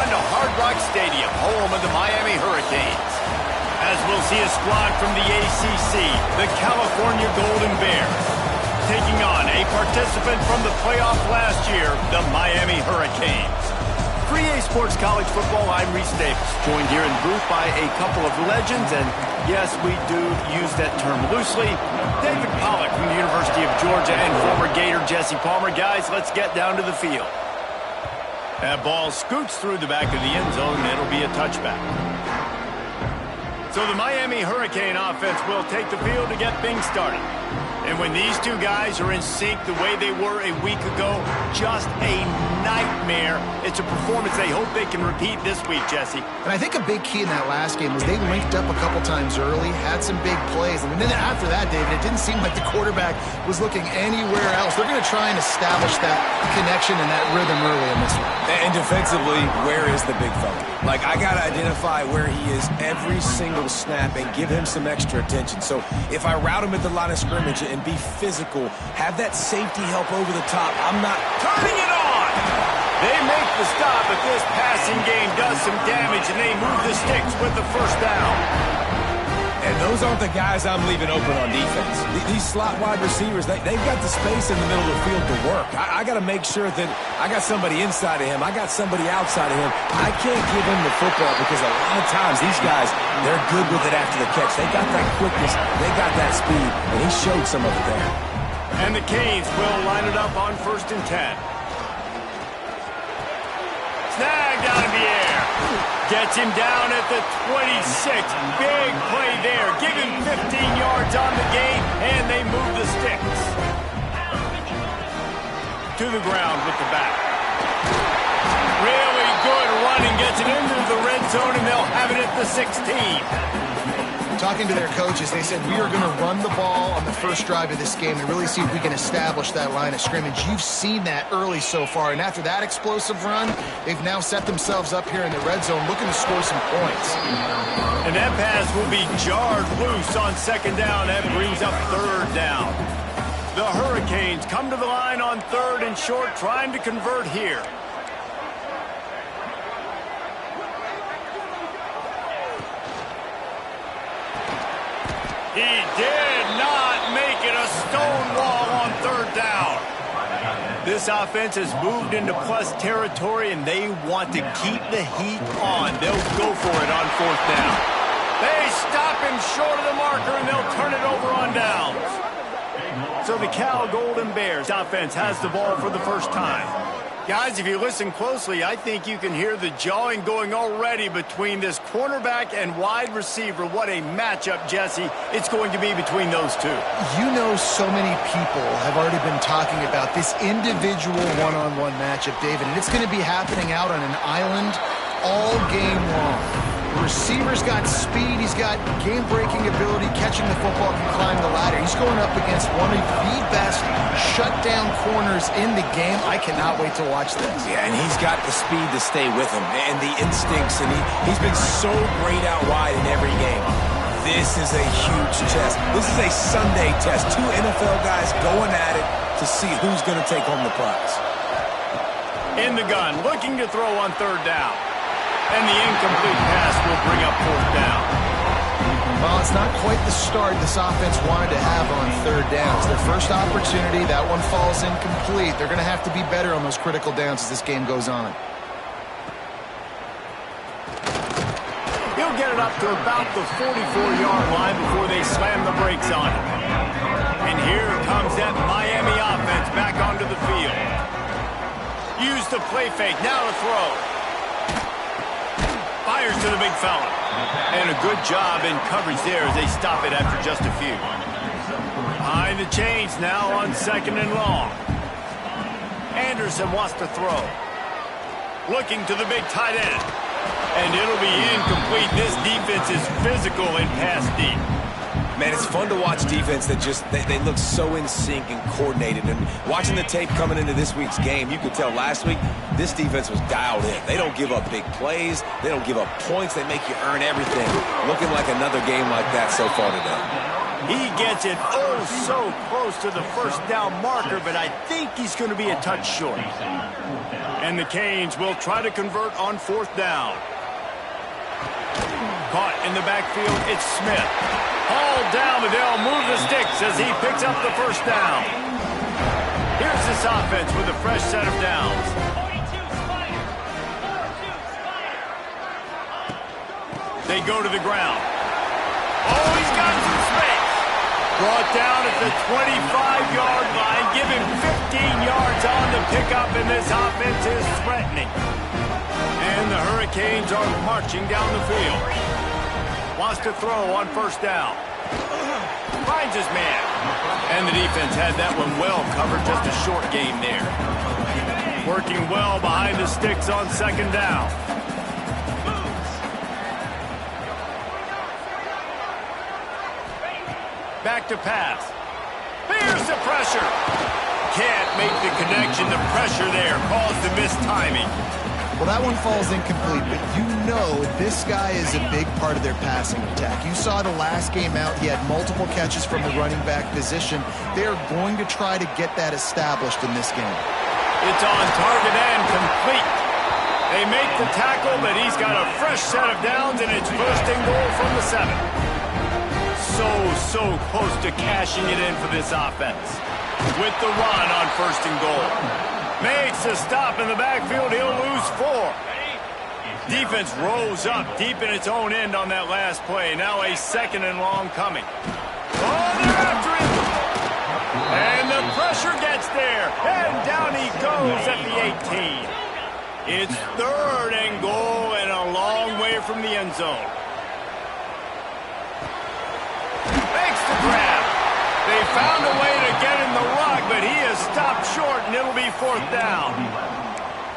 everyone, to Hard Rock Stadium, home of the Miami Hurricanes. As we'll see a squad from the ACC, the California Golden Bears, taking on a participant from the playoff last year, the Miami Hurricanes. For EA Sports College Football, I'm Reese Davis, joined here in booth by a couple of legends, and yes, we do use that term loosely. David Pollack from the University of Georgia and former Gator Jesse Palmer. Guys, let's get down to the field. That ball scoots through the back of the end zone, and it'll be a touchback. So the Miami Hurricane offense will take the field to get things started. And when these two guys are in sync the way they were a week ago, just a nightmare. It's a performance they hope they can repeat this week, Jesse. And I think a big key in that last game was they linked up a couple times early, had some big plays. And then after that, David, it didn't seem like the quarterback was looking anywhere else. They're going to try and establish that connection and that rhythm early in this one. And defensively, where is the big fella? Like, I got to identify where he is every single snap and give him some extra attention. So if I route him at the line of scrimmage and be physical, have that safety help over the top, I'm not turning it on. They make the stop, but this passing game does some damage, and they move the sticks with the first down. And those aren't the guys I'm leaving open on defense. These slot wide receivers, they've got the space in the middle of the field to work. I got to make sure that I got somebody inside of him. I got somebody outside of him. I can't give him the football because a lot of times these guys, they're good with it after the catch. They got that quickness. They got that speed, and he showed some of it there. And the Canes will line it up on 1st and 10. Snagged out of the air. Gets him down at the 26. Big play there. Give him 15 yards on the game, and they move the sticks. To the ground with the back. Really good running. Gets it into the red zone, and they'll have it at the 16. Talking to their coaches, they said, we are going to run the ball on the first drive of this game and really see if we can establish that line of scrimmage. You've seen that early so far, and after that explosive run, they've now set themselves up here in the red zone looking to score some points. And that pass will be jarred loose on 2nd down. That brings up 3rd down. The Hurricanes come to the line on 3rd and short, trying to convert here. He did not make it a stone wall on 3rd down. This offense has moved into plus territory, and they want to keep the heat on. They'll go for it on 4th down. They stop him short of the marker, and they'll turn it over on downs. So the Cal Golden Bears offense has the ball for the first time. Guys, if you listen closely, I think you can hear the jawing going already between this cornerback and wide receiver. What a matchup, Jesse, it's going to be between those two. You know, so many people have already been talking about this individual one-on-one matchup, David, and it's going to be happening out on an island all game long. The receiver's got speed, he's got game-breaking ability, catching the football, can climb the ladder. He's going up against one of the best shutdown corners in the game. I cannot wait to watch this. Yeah, and he's got the speed to stay with him and the instincts, and he's been so great out wide in every game. This is a huge test. This is a Sunday test. 2 NFL guys going at it to see who's going to take home the prize. In the gun, looking to throw on 3rd down. And the incomplete pass will bring up 4th down. Well, it's not quite the start this offense wanted to have on 3rd downs. Their first opportunity, that one falls incomplete. They're going to have to be better on those critical downs as this game goes on. He'll get it up to about the 44-yard line before they slam the brakes on him. And here comes that Miami offense back onto the field. Use the play fake, now to throw. Fires to the big fella. And a good job in coverage there as they stop it after just a few. Behind the chains now on 2nd and long. Anderson wants to throw. Looking to the big tight end. And it'll be incomplete. This defense is physical in pass deep. Man, it's fun to watch defense that just, they look so in sync and coordinated. And watching the tape coming into this week's game, you could tell last week this defense was dialed in. They don't give up big plays. They don't give up points. They make you earn everything. Looking like another game like that so far today. He gets it oh so close to the 1st down marker, but I think he's going to be a touch short. And the Canes will try to convert on 4th down. Caught in the backfield, it's Smith. Hauled down, but they'll move the sticks as he picks up the 1st down. Here's this offense with a fresh set of downs. They go to the ground. Oh, he's got some space. Brought down at the 25-yard line. Give him 15 yards on the pickup, and this offense is threatening. And the Hurricanes are marching down the field. Wants to throw on 1st down. Finds his man. And the defense had that one well covered. Just a short game there. Working well behind the sticks on 2nd down. Back to pass. Here's the pressure. Can't make the connection. The pressure there caused the missed timing. Well, that one falls incomplete, but you know this guy is a big part of their passing attack. You saw the last game out, he had multiple catches from the running back position. They're going to try to get that established in this game. It's on target and complete. They make the tackle, but he's got a fresh set of downs, and it's 1st and goal from the 7. So close to cashing it in for this offense. With the run on 1st and goal. Makes a stop in the backfield. He'll lose 4. Defense rose up deep in its own end on that last play. Now a 2nd and long coming. Oh, they're after him. And the pressure gets there. And down he goes at the 18. It's 3rd and goal and a long way from the end zone. Makes the grab. They found a way to get in the rug, but he has stopped short, and it'll be 4th down.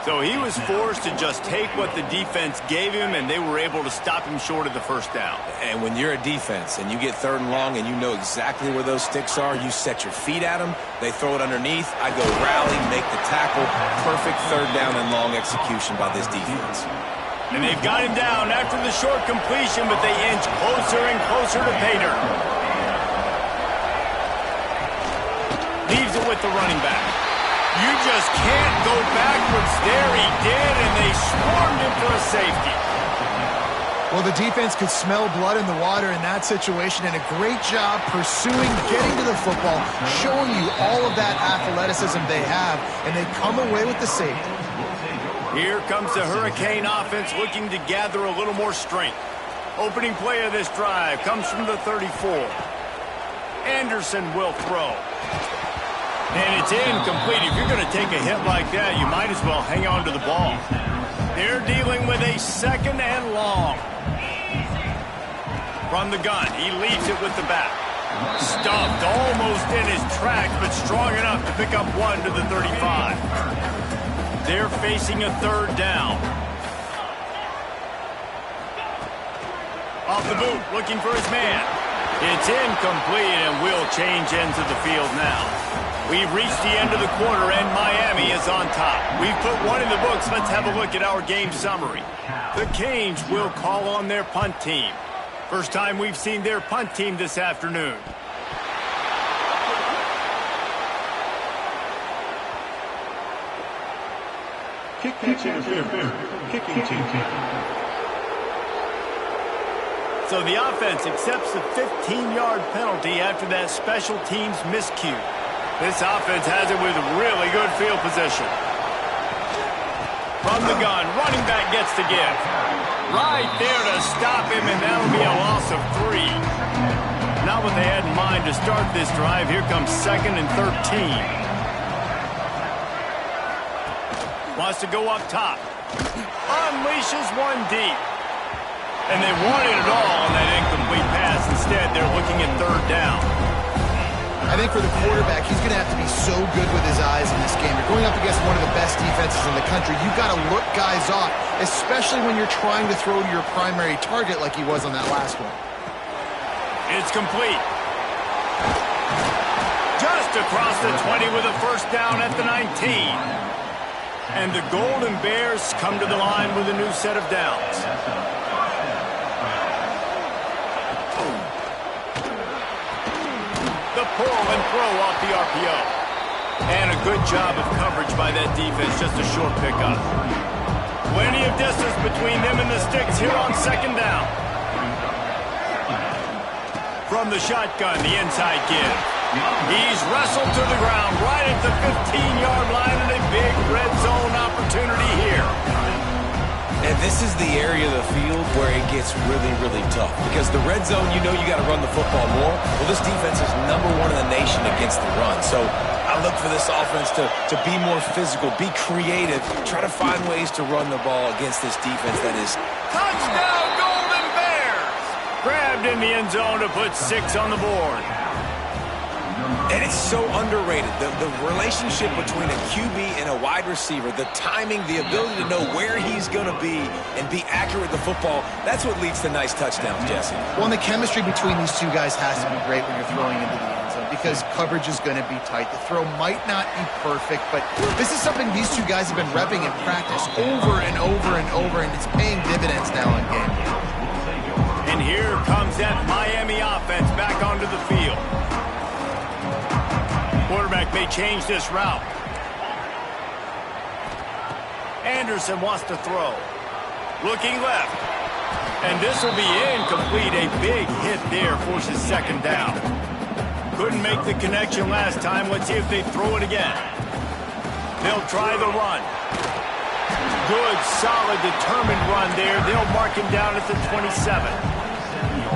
So he was forced to just take what the defense gave him, and they were able to stop him short of the 1st down. And when you're a defense and you get 3rd and long and you know exactly where those sticks are, you set your feet at them, they throw it underneath, I go rally, make the tackle. Perfect 3rd down and long execution by this defense. And they've got him down after the short completion, but they inch closer and closer to Pater. Leaves it with the running back. You just can't go backwards there. He did, and they swarmed him for a safety. Well, the defense could smell blood in the water in that situation, and a great job pursuing, getting to the football, showing you all of that athleticism they have, and they come away with the safety. Here comes the Hurricane offense looking to gather a little more strength. Opening play of this drive comes from the 34. Anderson will throw. And it's incomplete. If you're going to take a hit like that, you might as well hang on to the ball. They're dealing with a 2nd and long. From the gun, he leaves it with the back. Stuffed almost in his tracks, but strong enough to pick up 1 to the 35. They're facing a 3rd down. Off the boot, looking for his man. It's incomplete, and we'll change ends of the field now. We've reached the end of the quarter, and Miami is on top. We've put 1 in the books. Let's have a look at our game summary. The Canes will call on their punt team. First time we've seen their punt team this afternoon. Kicking team. So the offense accepts the 15-yard penalty after that special teams miscue. This offense has it with really good field position. From the gun, running back gets the give. Right there to stop him, and that'll be a loss of 3. Not what they had in mind to start this drive. Here comes 2nd and 13. Wants to go up top. Unleashes 1 deep. And they wanted it all on that incomplete pass. Instead, they're looking at 3rd down. I think for the quarterback, he's going to have to be so good with his eyes in this game. You're going up against one of the best defenses in the country. You've got to look guys off, especially when you're trying to throw to your primary target like he was on that last one. It's complete. Just across the 20 with a 1st down at the 19. And the Golden Bears come to the line with a new set of downs. The pull and throw off the RPO. And a good job of coverage by that defense, just a short pickup. Plenty of distance between them and the sticks here on second down. From the shotgun, the inside give. He's wrestled to the ground right at the 15-yard line, and a big red zone opportunity here. And this is the area of the field where it gets really, really tough. Because the red zone, you know you got to run the football more. Well, this defense is #1 in the nation against the run. So I look for this offense to be more physical, be creative, try to find ways to run the ball against this defense that is... Touchdown, Golden Bears! Grabbed in the end zone to put 6 on the board. And it's so underrated. The relationship between a QB and a wide receiver, the timing, the ability to know where he's going to be and be accurate with the football, that's what leads to nice touchdowns, Jesse. Well, and the chemistry between these two guys has to be great when you're throwing into the end zone because coverage is going to be tight. The throw might not be perfect, but this is something these two guys have been repping in practice over and over and over, and it's paying dividends now in game. And here comes that Miami offense back onto the field. Quarterback may change this route. Anderson wants to throw. Looking left. And this will be incomplete. A big hit there forces second down. Couldn't make the connection last time. Let's see if they throw it again. They'll try the run. Good, solid, determined run there. They'll mark him down at the 27.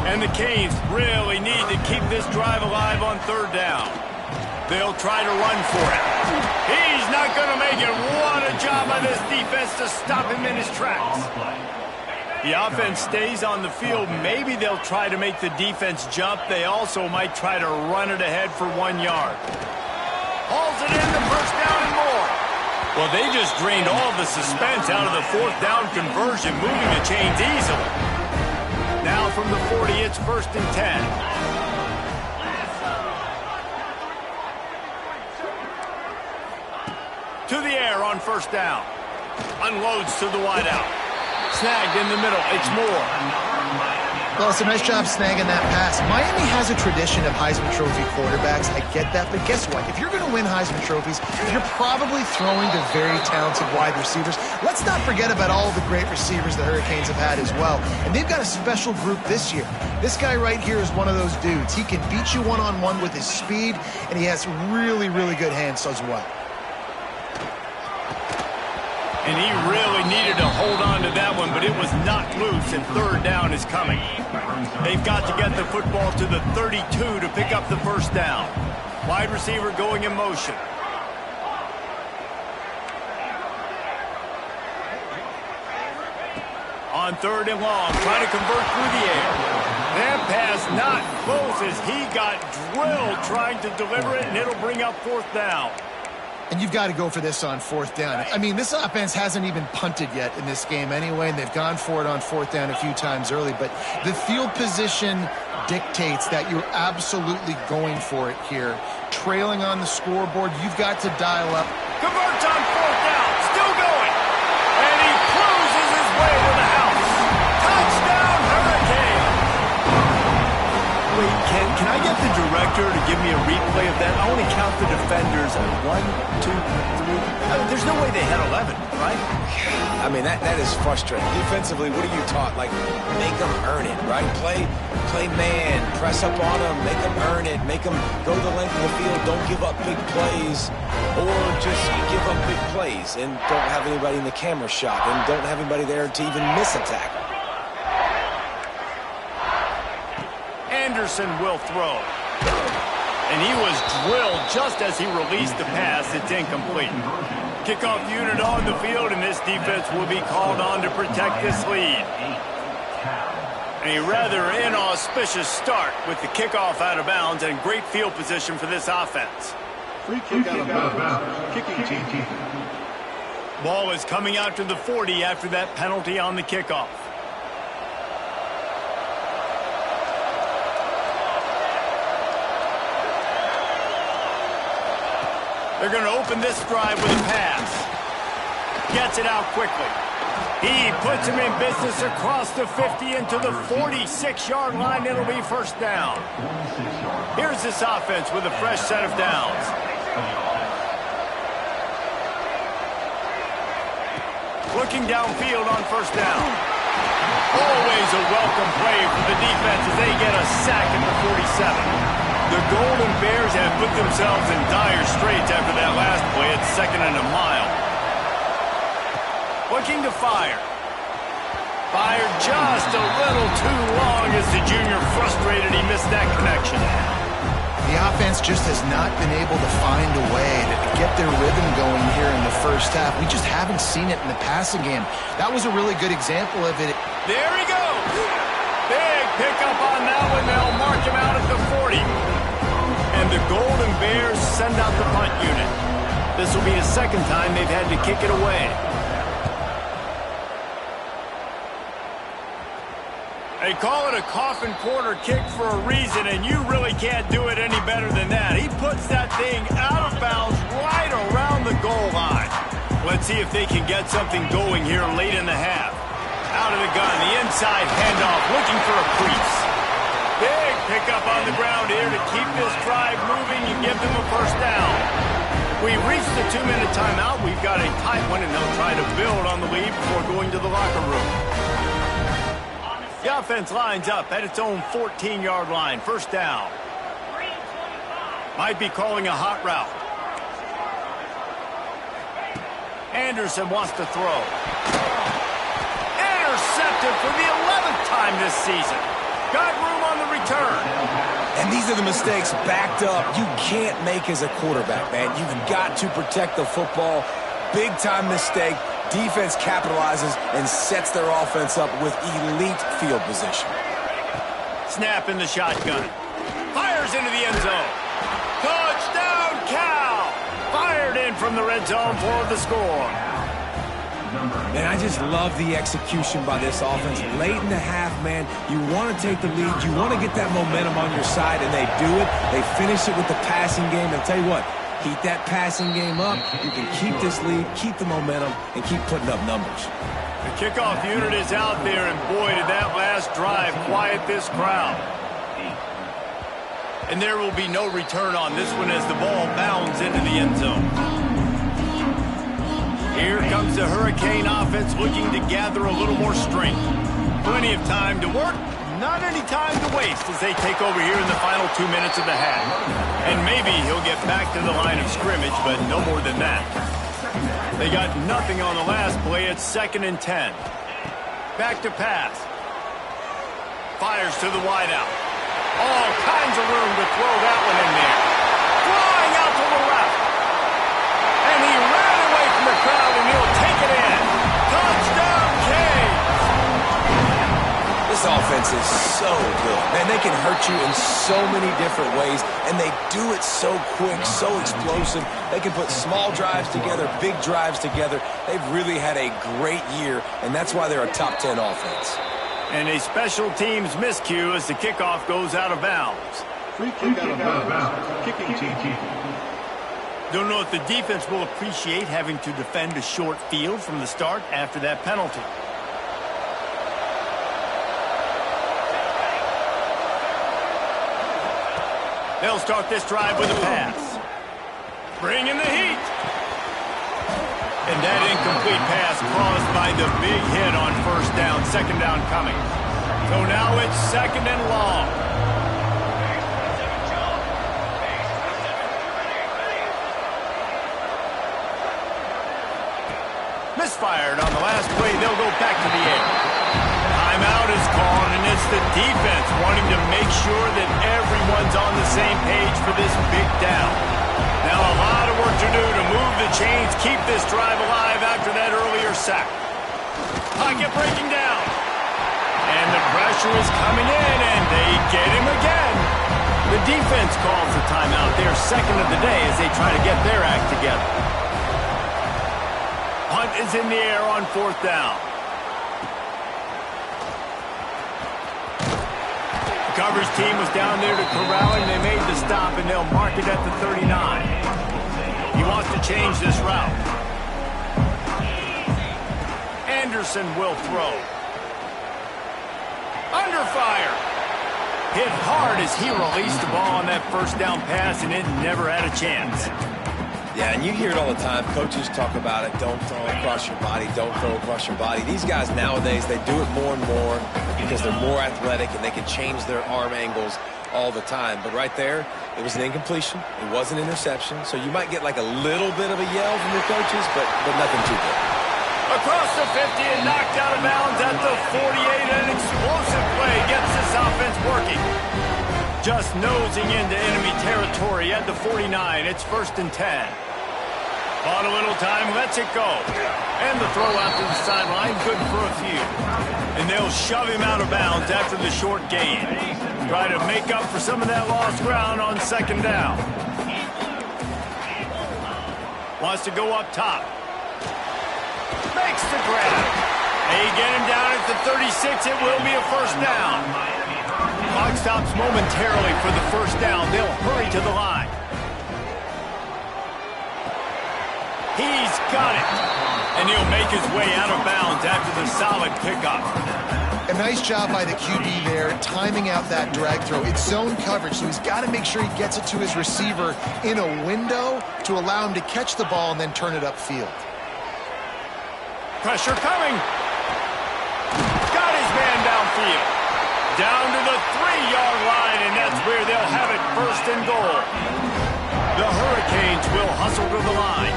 And the Canes really need to keep this drive alive on third down. They'll try to run for it. He's not going to make it. What a job by this defense to stop him in his tracks. The offense stays on the field. Maybe they'll try to make the defense jump. They also might try to run it ahead for 1 yard. Hauls it in, the first down and more. Well, they just drained all the suspense out of the fourth down conversion, moving the chains easily. Now from the 40, it's 1st and 10. To the air on first down. Unloads to the wideout. Snagged in the middle. It's Moore. Well, it's a nice job snagging that pass. Miami has a tradition of Heisman Trophy quarterbacks. I get that. But guess what? If you're going to win Heisman Trophies, you're probably throwing to very talented wide receivers. Let's not forget about all the great receivers the Hurricanes have had as well. And they've got a special group this year. This guy right here is one of those dudes. He can beat you one-on-one with his speed, and he has really, really good hands as well. And he really needed to hold on to that one, but it was knocked loose, and third down is coming. They've got to get the football to the 32 to pick up the first down. Wide receiver going in motion. On third and long, trying to convert through the air. That pass not close as he got drilled trying to deliver it, and it'll bring up fourth down. And you've got to go for this on fourth down. I mean, this offense hasn't even punted yet in this game anyway, and they've gone for it on fourth down a few times early. But the field position dictates that you're absolutely going for it here. Trailing on the scoreboard, you've got to dial up. Converts on fourth down, still going. And he cruises his way to the house. Touchdown, Hurricane. Wait, can I get the director to give me a replay of that? I only count the defenders at 1, 2, 3. I mean, there's no way they had 11, right? I mean, that is frustrating. Defensively, what are you taught? Like, make them earn it, right? Play man, press up on them, make them earn it, make them go the length of the field, don't give up big plays, or just give up big plays and don't have anybody in the camera shot and don't have anybody there to even miss a tackle. Anderson will throw. And he was drilled just as he released the pass. It's incomplete. Kickoff unit on the field, and this defense will be called on to protect this lead. A rather inauspicious start with the kickoff out of bounds and great field position for this offense. Free kick out of bounds. Kicking team. Ball is coming out to the 40 after that penalty on the kickoff. They're going to open this drive with a pass. Gets it out quickly. He puts him in business across the 50 into the 46-yard line. It'll be first down. Here's this offense with a fresh set of downs. Looking downfield on first down. Always a welcome play for the defense as they get a sack at the 47. The Golden Bears have put themselves in dire straits after that last play at 2nd and a mile. Looking to fire. Fired just a little too long as the junior frustrated he missed that connection. The offense just has not been able to find a way to get their rhythm going here in the first half. We just haven't seen it in the passing game. That was a really good example of it. There he goes. Big pickup on that one. They'll mark him out at the 40. And the Golden Bears send out the punt unit. This will be the second time they've had to kick it away. They call it a coffin corner kick for a reason, and you really can't do it any better than that. He puts that thing out of bounds right around the goal line. Let's see if they can get something going here late in the half. Out of the gun, the inside handoff, looking for a crease. Big pickup on the ground here to keep this drive moving and give them a first down. We've reached the 2-minute timeout. We've got a tight one, and they'll try to build on the lead before going to the locker room. The offense lines up at its own 14-yard line. First down. Might be calling a hot route. Anderson wants to throw. Intercepted for the 11th time this season. Got room on the return. And these are the mistakes backed up you can't make as a quarterback, man. You've got to protect the football. Big-time mistake. Defense capitalizes and sets their offense up with elite field position. Snap in the shotgun. Fires into the end zone. Touchdown, Cal! Fired in from the red zone for the score. Man, I just love the execution by this offense. Late in the half, man, you want to take the lead. You want to get that momentum on your side, and they do it. They finish it with the passing game. And I'll tell you what, keep that passing game up. You can keep this lead, keep the momentum, and keep putting up numbers. The kickoff unit is out there, and boy, did that last drive quiet this crowd. And there will be no return on this one as the ball bounds into the end zone. Here comes the Hurricane offense looking to gather a little more strength. Plenty of time to work, not any time to waste as they take over here in the final 2 minutes of the half. And maybe he'll get back to the line of scrimmage, but no more than that. They got nothing on the last play. It's 2nd and 10. Back to pass. Fires to the wideout. All kinds of room to throw that one in there. Flying out to the left. And he ran away from the crowd, and he'll take it in. Touchdown, Canes! This offense is so good. Man, they can hurt you in so many different ways, and they do it so quick, so explosive. They can put small drives together, big drives together. They've really had a great year, and that's why they're a top 10 offense. And a special teams miscue as the kickoff goes out of bounds. Free kick out of bounds. Kicking team. Don't know if the defense will appreciate having to defend a short field from the start after that penalty. They'll start this drive with a pass. Bring in the heat. And that incomplete pass caused by the big hit on first down, 2nd down coming. So now it's 2nd and long. Misfired on the last play. They'll go back to the air. Timeout is called, and it's the defense wanting to make sure that everyone's on the same page for this big down. Now a lot of work to do to move the chains, keep this drive alive after that earlier sack. Pocket breaking down. And the pressure is coming in, and they get him again. The defense calls the timeout. They're 2nd of the day as they try to get their act together. Punt is in the air on 4th down. The coverage team was down there to corral him. They made the stop, and they'll mark it at the 39. He wants to change this route. Anderson will throw. Under fire. Hit hard as he released the ball on that first down pass, and it never had a chance. Yeah, and you hear it all the time. Coaches talk about it. Don't throw across your body. Don't throw across your body. These guys nowadays, they do it more and more because they're more athletic and they can change their arm angles all the time. But right there, it was an incompletion. It was an interception. So you might get like a little bit of a yell from your coaches, but nothing too big. Across the 50 and knocked out of bounds at the 48. An explosive play gets this offense working. Just nosing into enemy territory at the 49. It's 1st and 10. Bought a little time, lets it go. And the throw out to the sideline, good for a few. And they'll shove him out of bounds after the short gain. Try to make up for some of that lost ground on 2nd down. Wants to go up top. Makes the grab. They get him down at the 36. It will be a 1st down. Clock stops momentarily for the 1st down. They'll hurry to the line. He's got it. And he'll make his way out of bounds after the solid pickup. A nice job by the QB there, timing out that drag throw. It's zone coverage, so he's got to make sure he gets it to his receiver in a window to allow him to catch the ball and then turn it upfield. Pressure coming. Got his man downfield. Down to the 3-yard line, and that's where they'll have it 1st and goal. The Hurricanes will hustle to the line.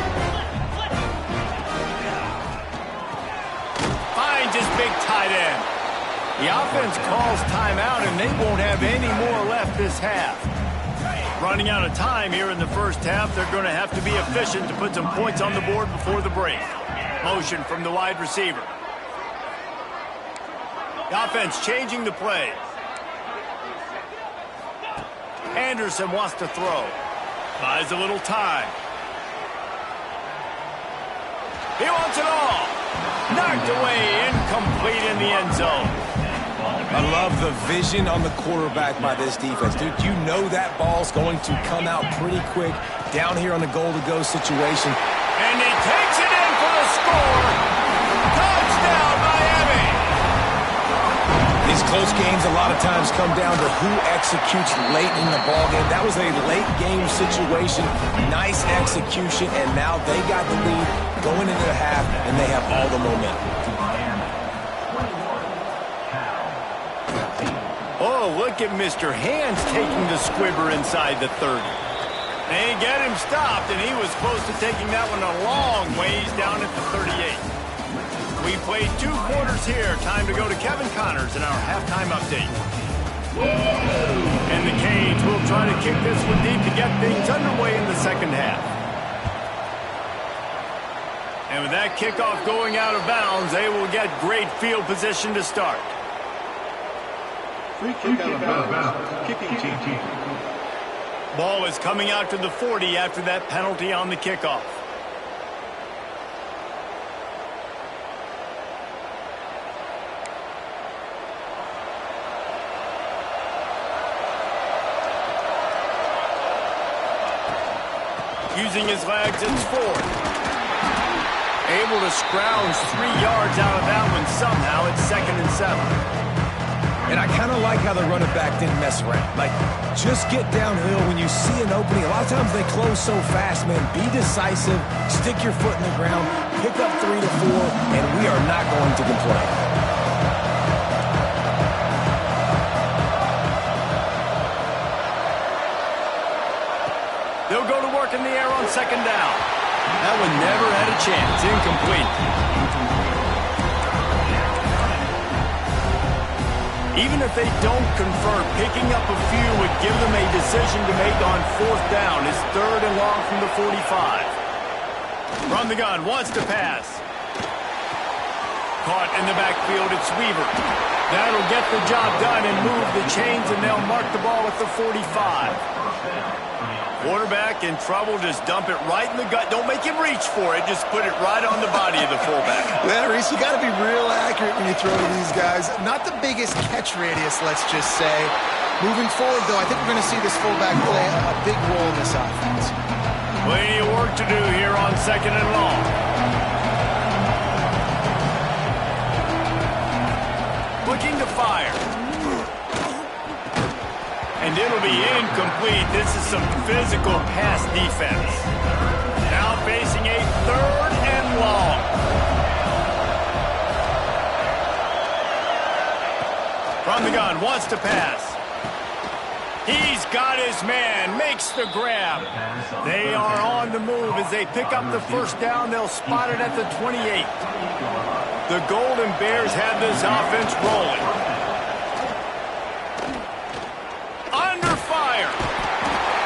Finds his big tight end. The offense calls timeout, and they won't have any more left this half. Running out of time here in the 1st half, they're going to have to be efficient to put some points on the board before the break. Motion from the wide receiver. The offense changing the play. Anderson wants to throw. Buys a little time. He wants it all. Knocked away, incomplete in the end zone. I love the vision on the quarterback by this defense. Dude, you know that ball's going to come out pretty quick down here on the goal-to-go situation. And he takes it in for the score. Touchdown, Miami. These close games a lot of times come down to who executes late in the ballgame. That was a late-game situation. Nice execution, and now they got the lead going into the half, and they have all the momentum. Oh, look at Mr. Hands taking the squibber inside the 30. They get him stopped, and he was close to taking that one a long ways down at the 38. We played 2 quarters here. Time to go to Kevin Connors in our halftime update. And the Canes will try to kick this one deep to get things underway in the 2nd half. And with that kickoff going out of bounds, they will get great field position to start. Free kick out of bounds. Kicking team. Ball is coming out to the 40 after that penalty on the kickoff. Using his legs, it's Ford. Able to scrounge 3 yards out of that one somehow. It's 2nd and 7. And I kind of like how the running back didn't mess around. Like, just get downhill when you see an opening. A lot of times they close so fast, man. Be decisive, stick your foot in the ground, pick up 3 to 4, and we are not going to complain. They'll go to work in the air on 2nd down. That one never had a chance. Incomplete. Even if they don't convert, picking up a few would give them a decision to make on 4th down. It's 3rd and long from the 45. From the gun, wants to pass. Caught in the backfield, it's Weaver. That'll get the job done and move the chains, and they'll mark the ball at the 45. Quarterback in trouble, just dump it right in the gut. Don't make him reach for it. Just put it right on the body of the fullback. Yeah, Reese, you got to be real accurate when you throw to these guys. Not the biggest catch radius, let's just say. Moving forward, though, I think we're going to see this fullback play a big role in this offense. Plenty of work to do here on 2nd and long. Looking to fire. And it'll be incomplete. This is some physical pass defense. Now facing a 3rd and long. From the gun, wants to pass. He's got his man, makes the grab. They are on the move as they pick up the first down. They'll spot it at the 28. The Golden Bears have this offense rolling. Under fire.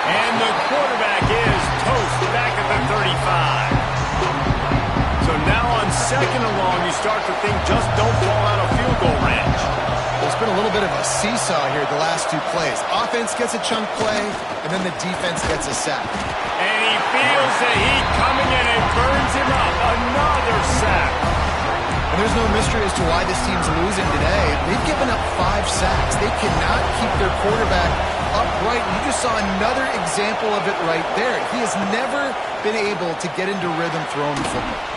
And the quarterback is toast back at the 35. So now on 2nd and long, you start to think just don't fall out of field goal range. There's been a little bit of a seesaw here the last 2 plays. Offense gets a chunk play, and then the defense gets a sack. And he feels the heat coming in and burns him up. Another sack. And there's no mystery as to why this team's losing today. They've given up 5 sacks. They cannot keep their quarterback upright. You just saw another example of it right there. He has never been able to get into rhythm throwing the football.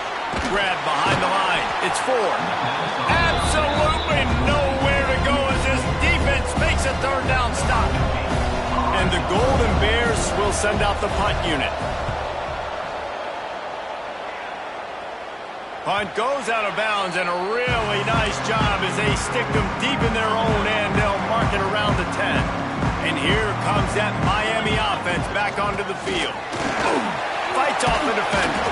Grab behind the line. It's 4. Absolutely nowhere to go as this defense makes a 3rd down stop. And the Golden Bears will send out the punt unit. Punt goes out of bounds, and a really nice job as they stick them deep in their own end. They'll mark it around the 10. And here comes that Miami offense back onto the field. Fights off the defender.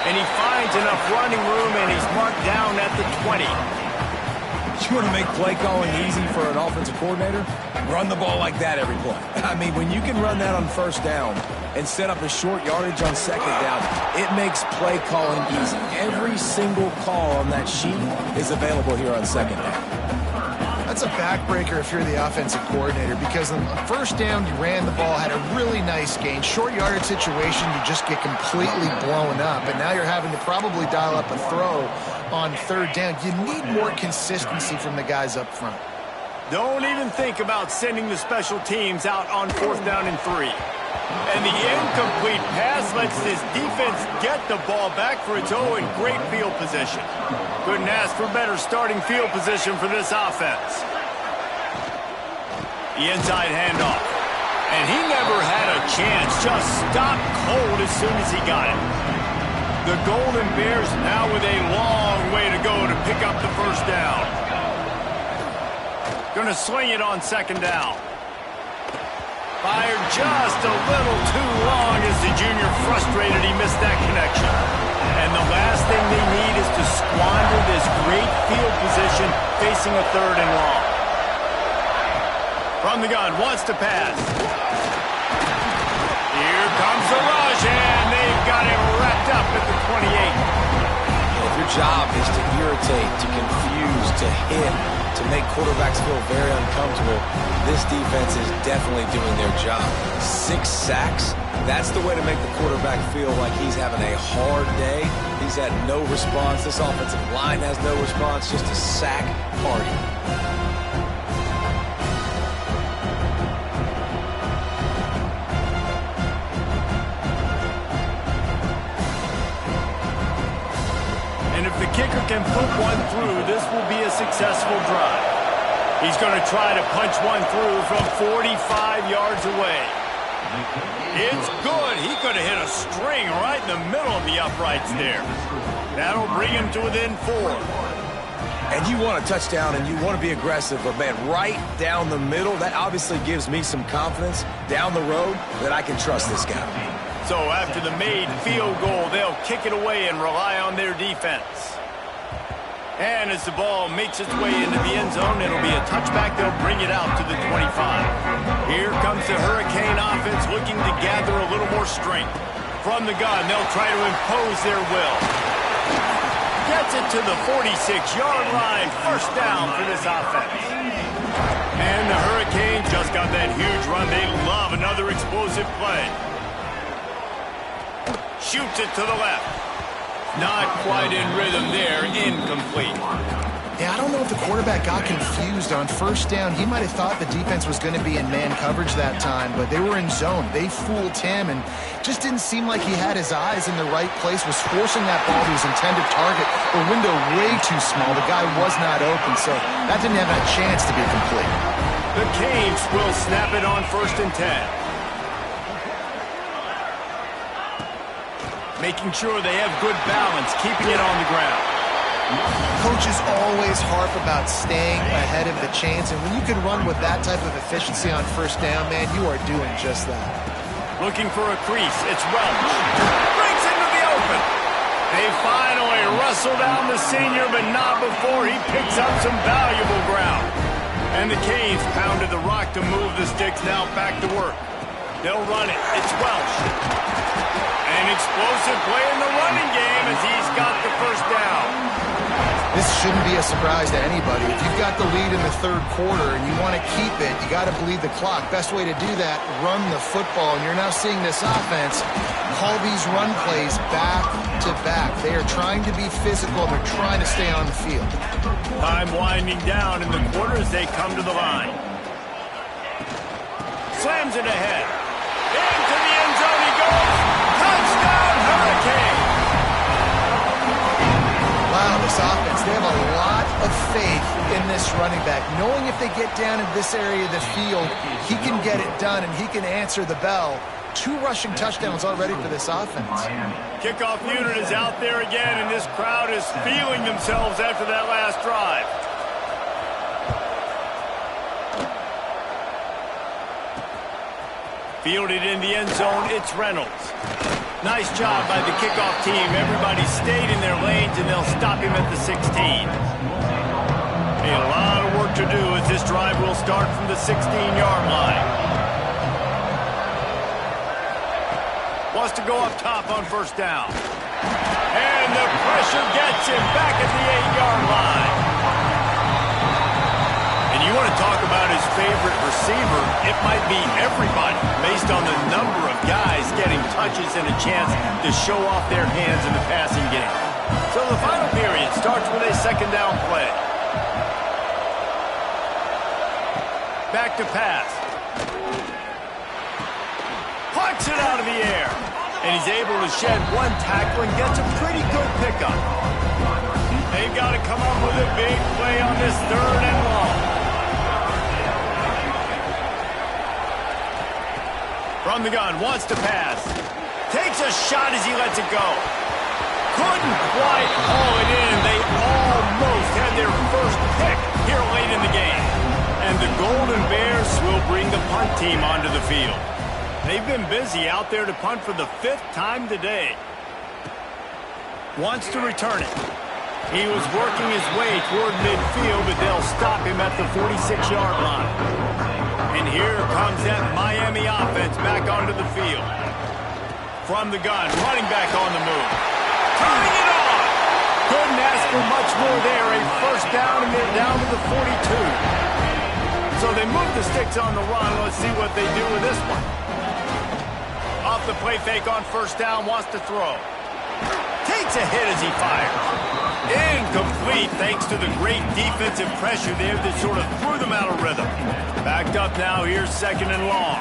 And he finds enough running room, and he's marked down at the 20. You want to make play calling easy for an offensive coordinator? Run the ball like that every play. I mean, when you can run that on 1st down and set up a short yardage on 2nd down, it makes play calling easy. Every single call on that sheet is available here on 2nd down. That's a backbreaker if you're the offensive coordinator, because on 1st down, you ran the ball, had a really nice gain. Short yardage situation, you just get completely blown up, and now you're having to probably dial up a throw on 3rd down. You need more consistency from the guys up front. Don't even think about sending the special teams out on 4th down and 3. And the incomplete pass lets this defense get the ball back for its own great field position. Couldn't ask for better starting field position for this offense. The inside handoff. And he never had a chance. Just stopped cold as soon as he got it. The Golden Bears now with a long way to go to pick up the first down. Gonna swing it on 2nd down. Fired just a little too long as the junior frustrated he missed that connection. And the last thing they need is to squander this great field position facing a 3rd and long. From the gun, wants to pass. Here comes the rush, and they've got him wrapped up at the 28. If your job is to irritate, to confuse, to hit, to make quarterbacks feel very uncomfortable, this defense is definitely doing their job. 6 sacks, that's the way to make the quarterback feel like he's having a hard day. He's had no response. This offensive line has no response, just a sack party. And if the kicker can put one through, this will be a successful drive. He's going to try to punch one through from 45 yards away. It's good. He could have hit a string right in the middle of the uprights there. That'll bring him to within 4. And you want a touchdown and you want to be aggressive, but man, right down the middle, that obviously gives me some confidence down the road that I can trust this guy. So after the made field goal, they'll kick it away and rely on their defense. And as the ball makes its way into the end zone, it'll be a touchback. They'll bring it out to the 25. Here comes the Hurricane offense looking to gather a little more strength. From the gun, they'll try to impose their will. Gets it to the 46-yard line. First down for this offense. And the Hurricanes just got that huge run. They love another explosive play. Shoots it to the left. Not quite in rhythm there. Incomplete. Yeah, I don't know if the quarterback got confused on 1st down. He might have thought the defense was going to be in man coverage that time, but they were in zone. They fooled him, and just didn't seem like he had his eyes in the right place, was forcing that ball to his intended target. The window way too small. The guy was not open, so that didn't have a chance to be complete. The Canes will snap it on 1st and 10. making sure they have good balance, keeping it on the ground. Coaches always harp about staying ahead of the chains, and when you can run with that type of efficiency on first down, man, you are doing just that. Looking for a crease. It's Welch. Breaks into the open. They finally wrestle down the senior, but not before he picks up some valuable ground. And the Canes pounded the rock to move the sticks. Now back to work. They'll run it. It's Welch. An explosive play in the running game as he's got the first down. This shouldn't be a surprise to anybody. If you've got the lead in the third quarter and you want to keep it, you got to bleed the clock. Best way to do that, run the football. And you're now seeing this offense call these run plays back to back. They are trying to be physical, and they're trying to stay on the field. Time winding down in the quarter as they come to the line. Slams it ahead. Into the end zone he goes. Touchdown, Hurricane! Wow, this offense, they have a lot of faith in this running back. Knowing if they get down in this area of the field, he can get it done and he can answer the bell. 2 rushing touchdowns already for this offense. Kickoff unit is out there again, and this crowd is feeling themselves after that last drive. Fielded in the end zone, it's Reynolds. Nice job by the kickoff team. Everybody stayed in their lanes, and they'll stop him at the 16. A lot of work to do as this drive will start from the 16-yard line. Wants to go up top on first down. And the pressure gets him back at the 8-yard line. And you want to talk about his favorite receiver, it might be everybody, based on the number of guys getting touches and a chance to show off their hands in the passing game. So the final period starts with a second down play. Back to pass. Plucks it out of the air. And he's able to shed one tackle and gets a pretty good pickup. They've got to come up with a big play on this third and long. From the gun, wants to pass. Takes a shot as he lets it go. Couldn't quite haul it in. They almost had their first pick here late in the game. And the Golden Bears will bring the punt team onto the field. They've been busy out there to punt for the 5th time today. Wants to return it. He was working his way toward midfield, but they'll stop him at the 46-yard line. And here comes that Miami offense back onto the field. From the gun, running back on the move. Turning it on! Couldn't ask for much more there. A first down, and they're down to the 42. So they move the sticks on the run. Let's see what they do with this one. Off the play fake on first down, wants to throw. Takes a hit as he fires. Incomplete thanks to the great defensive pressure there that sort of threw them out of rhythm. Backed up now, here's second and long.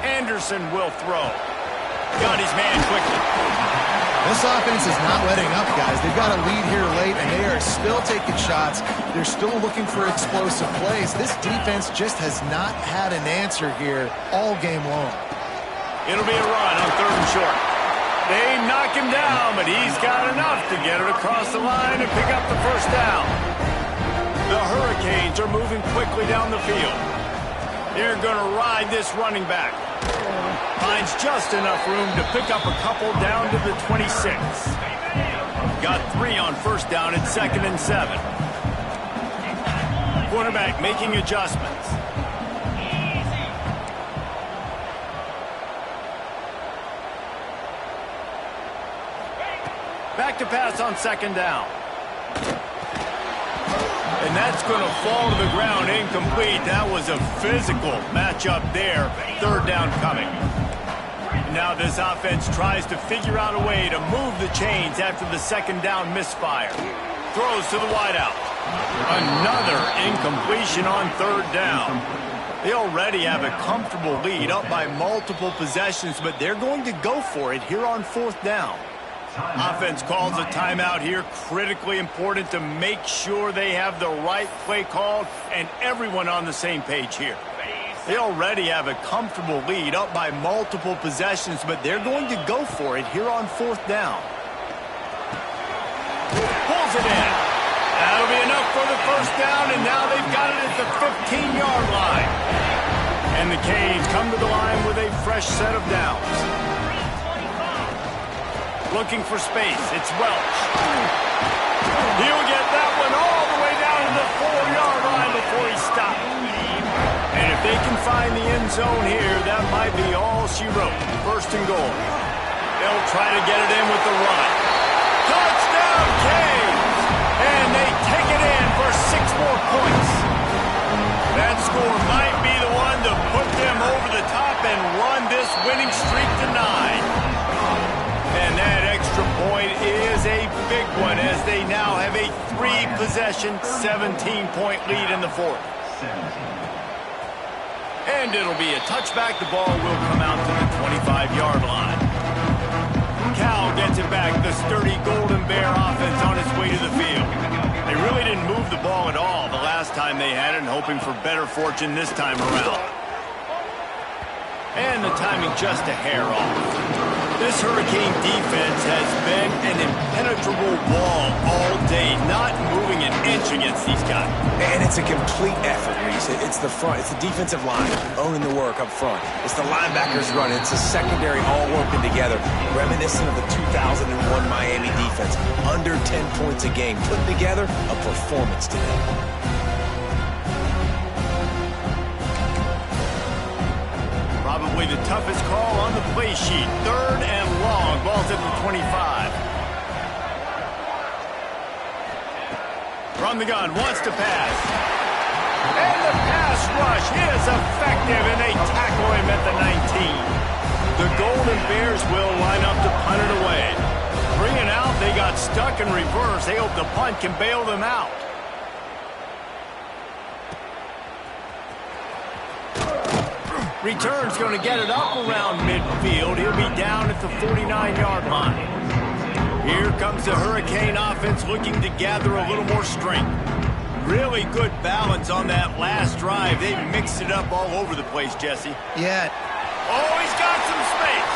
Anderson will throw. Got his man quickly. This offense is not letting up, guys. They've got a lead here late, and they are still taking shots. They're still looking for explosive plays. This defense just has not had an answer here all game long. It'll be a run on third and short. They knock him down, but he's got enough to get it across the line and pick up the first down. The Hurricanes are moving quickly down the field. They're going to ride this running back. Finds just enough room to pick up a couple down to the 26. Got 3 on first down at 2nd and 7. Quarterback making adjustments. Back to pass on second down. And that's going to fall to the ground incomplete. That was a physical matchup there. Third down coming. Now this offense tries to figure out a way to move the chains after the second down misfire. Throws to the wideout. Another incompletion on third down. They already have a comfortable lead, up by multiple possessions, but they're going to go for it here on fourth down. Offense calls a timeout here. Critically important to make sure they have the right play called and everyone on the same page here. They already have a comfortable lead, up by multiple possessions, but they're going to go for it here on 4th down. Pulls it in. That'll be enough for the 1st down, and now they've got it at the 15-yard line. And the Canes come to the line with a fresh set of downs. Looking for space. It's Welch. He'll get that one all the way down to the 4-yard line before he stops. And if they can find the end zone here, that might be all she wrote. 1st and goal. They'll try to get it in with the run. Touchdown, Canes! And they take it in for 6 more points. That score might be the one to put them over the top and run this winning streak to 9. And that extra point is a big one as they now have a 3-possession, 17-point lead in the 4th. And it'll be a touchback. The ball will come out to the 25-yard line. Cal gets it back. The sturdy Golden Bear offense on its way to the field. They really didn't move the ball at all the last time they had it, and hoping for better fortune this time around. And the timing just a hair off. This Hurricane defense has been an impenetrable wall all day, not moving an inch against these guys. And it's a complete effort, Reese. It's the front. It's the defensive line owning the work up front. It's the linebackers running. It's the secondary all working together, reminiscent of the 2001 Miami defense. Under 10 points a game, putting together a performance today. Probably the toughest call on the play sheet. 3rd and long. Ball's at the 25. From the gun, wants to pass. And the pass rush is effective, and they tackle him at the 19. The Golden Bears will line up to punt it away. 3 and out, they got stuck in reverse. They hope the punt can bail them out. Return's going to get it up around midfield. He'll be down at the 49-yard line. Here comes the Hurricane offense looking to gather a little more strength. Really good balance on that last drive. They mixed it up all over the place, Jesse. Yeah. Oh, he's got some space.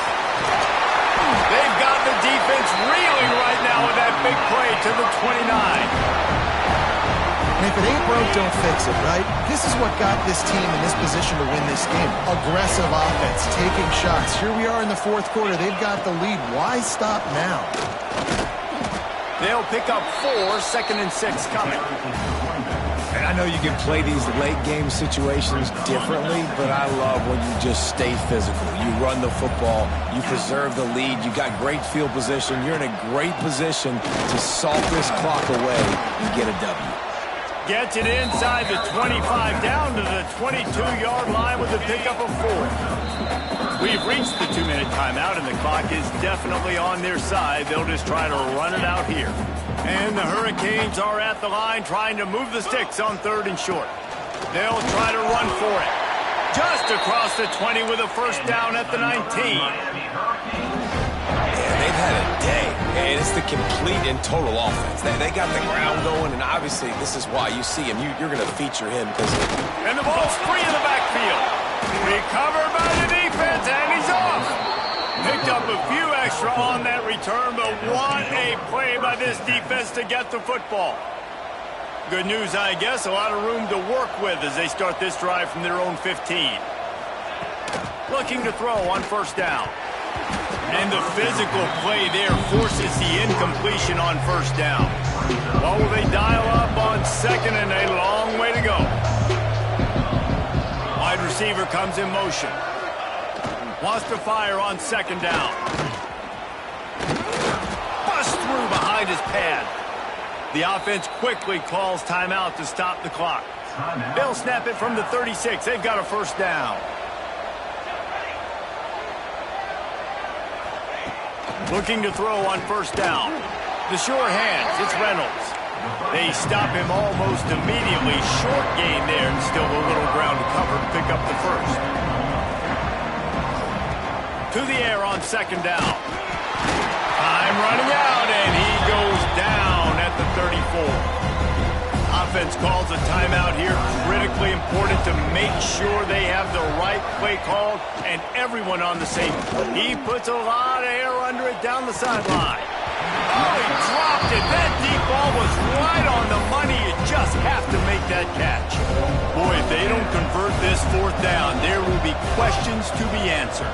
They've got the defense reeling right now with that big play to the 29. And if it ain't broke, don't fix it, right? This is what got this team in this position to win this game. Aggressive offense, taking shots. Here we are in the 4th quarter. They've got the lead. Why stop now? They'll pick up 4, 2nd and 6 coming. And I know you can play these late-game situations differently, but I love when you just stay physical. You run the football, you preserve the lead, you got great field position, you're in a great position to salt this clock away and get a W. Gets it inside the 25, down to the 22-yard line with a pickup of 4. We've reached the 2-minute timeout, and the clock is definitely on their side. They'll just try to run it out here. And the Hurricanes are at the line trying to move the sticks on 3rd and short. They'll try to run for it. Just across the 20 with a 1st down at the 19. They've had a day, and it's the complete and total offense. They got the ground going, and obviously this is why you see him. You're going to feature him because. And the ball's free in the backfield. Recovered by the defense, and he's off. Picked up a few extra on that return, but what a play by this defense to get the football. Good news, I guess. A lot of room to work with as they start this drive from their own 15. Looking to throw on 1st down. And the physical play there forces the incompletion on 1st down. What will they dial up on 2nd and a long way to go? Wide receiver comes in motion. Wants to fire on 2nd down. Bust through behind his pad. The offense quickly calls timeout to stop the clock. They'll snap it from the 36. They've got a 1st down. Looking to throw on 1st down. The sure hands, it's Reynolds. They stop him almost immediately. Short gain there and still a little ground to cover to pick up the 1st. To the air on 2nd down. Time running out, and he goes down at the 34. offense calls a timeout here. Critically important to make sure they have the right play called and everyone on the same. He puts a lot of air under it down the sideline. Oh, he dropped it. That deep ball was right on the money. You just have to make that catch. Boy, if they don't convert this fourth down, there will be questions to be answered.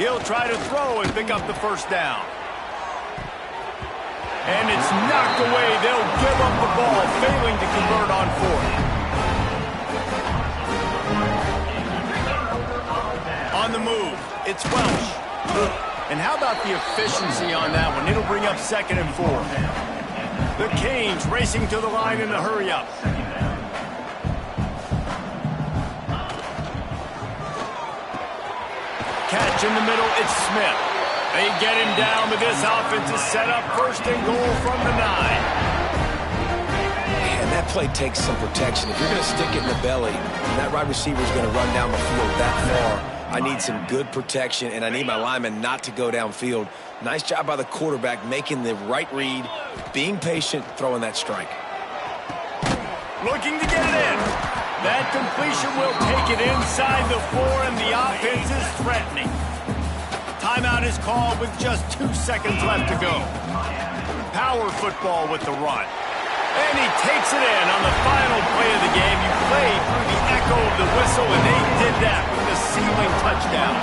He'll try to throw and pick up the first down. And it's knocked away. They'll give up the ball, failing to convert on fourth. On the move, it's Welsh. And how about the efficiency on that one? It'll bring up 2nd and 4. The Canes racing to the line in a hurry-up. Catch in the middle, it's Smith. They get him down, but this offense is set up 1st and goal from the 9. And that play takes some protection. If you're going to stick it in the belly, and that wide receiver is going to run down the field that far, I need some good protection, and I need my lineman not to go downfield. Nice job by the quarterback making the right read, being patient, throwing that strike. Looking to get it in. That completion will take it inside the 4, and the offense is threatening. Timeout is called with just 2 seconds left to go. Power football with the run. And he takes it in on the final play of the game. You played through the echo of the whistle, and they did that with the sealing touchdown.